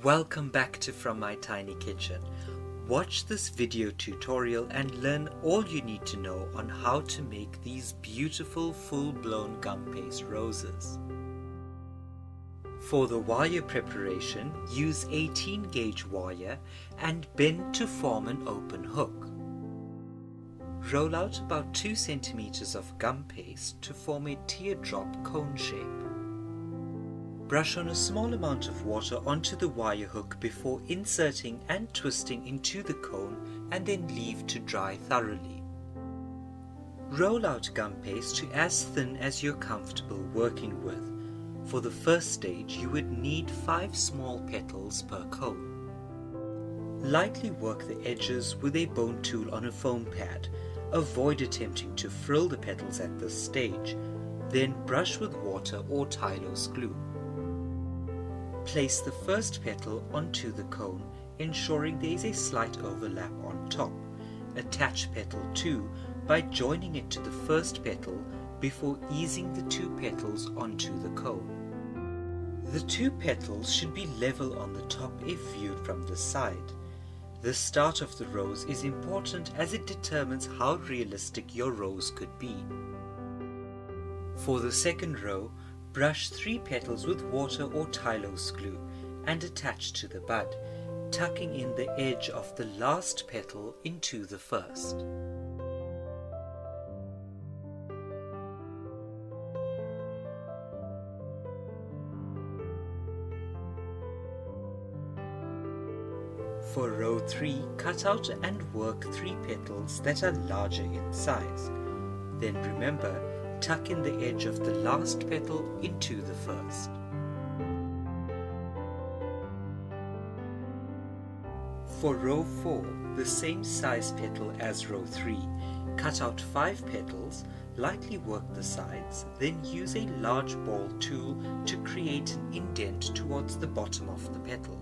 Welcome back to From My Tiny Kitchen. Watch this video tutorial and learn all you need to know on how to make these beautiful full-blown gum paste roses. For the wire preparation, use 18 gauge wire and bend to form an open hook. Roll out about 2 centimeters of gum paste to form a teardrop cone shape. Brush on a small amount of water onto the wire hook before inserting and twisting into the cone and then leave to dry thoroughly. Roll out gum paste to as thin as you're comfortable working with. For the first stage, you would need 5 small petals per cone. Lightly work the edges with a bone tool on a foam pad. Avoid attempting to frill the petals at this stage. Then brush with water or Tylose glue. Place the first petal onto the cone, ensuring there is a slight overlap on top. Attach petal 2 by joining it to the first petal before easing the 2 petals onto the cone. The 2 petals should be level on the top if viewed from the side. The start of the rose is important as it determines how realistic your rose could be. For the second row, brush 3 petals with water or Tylose glue and attach to the bud, tucking in the edge of the last petal into the first. For row 3, cut out and work 3 petals that are larger in size. Then remember, tuck in the edge of the last petal into the first. For row 4, the same size petal as row 3. Cut out 5 petals, lightly work the sides, then use a large ball tool to create an indent towards the bottom of the petal.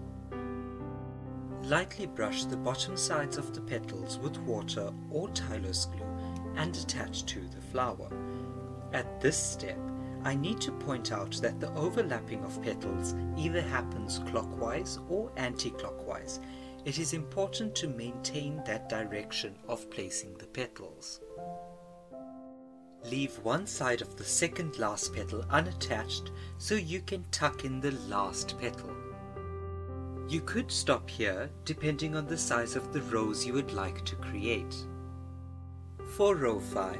Lightly brush the bottom sides of the petals with water or Tylose glue and attach to the flower. At this step, I need to point out that the overlapping of petals either happens clockwise or anti-clockwise. It is important to maintain that direction of placing the petals. Leave one side of the second last petal unattached so you can tuck in the last petal. You could stop here depending on the size of the rose you would like to create. For row 5,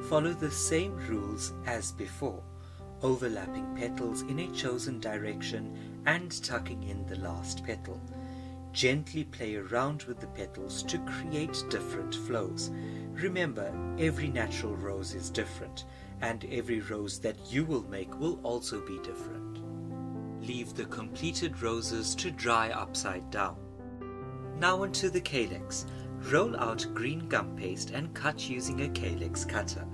follow the same rules as before, overlapping petals in a chosen direction and tucking in the last petal. Gently play around with the petals to create different flows. Remember, every natural rose is different, and every rose that you will make will also be different. Leave the completed roses to dry upside down. Now onto the calyx. Roll out green gum paste and cut using a calyx cutter.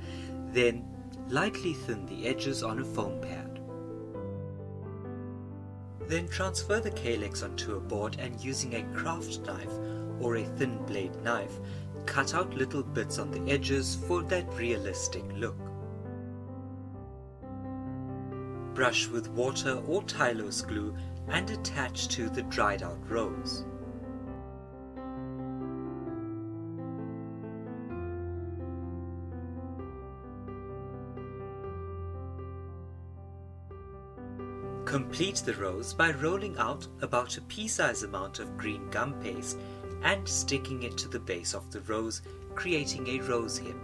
Then lightly thin the edges on a foam pad. Then transfer the calyx onto a board and using a craft knife or a thin blade knife, cut out little bits on the edges for that realistic look. Brush with water or Tylose glue and attach to the dried out rose. Complete the rose by rolling out about a pea-size amount of green gum paste and sticking it to the base of the rose, creating a rose hip.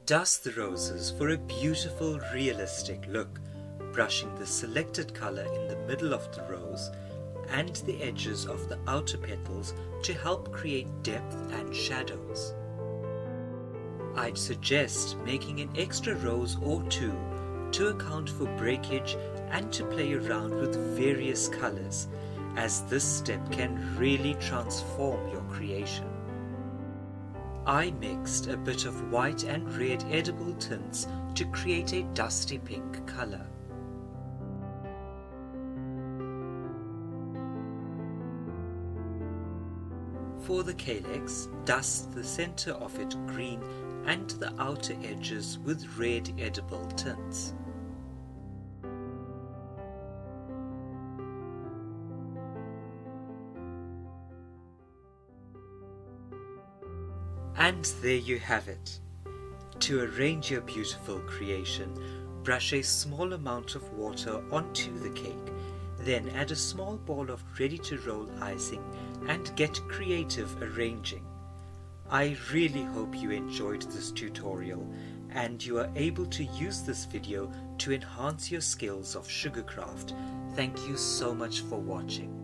Dust the roses for a beautiful, realistic look, brushing the selected color in the middle of the rose and the edges of the outer petals to help create depth and shadows. I'd suggest making an extra rose or 2 to account for breakage and to play around with various colors, as this step can really transform your creation. I mixed a bit of white and red edible tints to create a dusty pink color. For the calyx, dust the center of it green and the outer edges with red edible tints. And there you have it. To arrange your beautiful creation, brush a small amount of water onto the cake, then add a small ball of ready-to-roll icing and get creative arranging. I really hope you enjoyed this tutorial and you are able to use this video to enhance your skills of sugarcraft. Thank you so much for watching.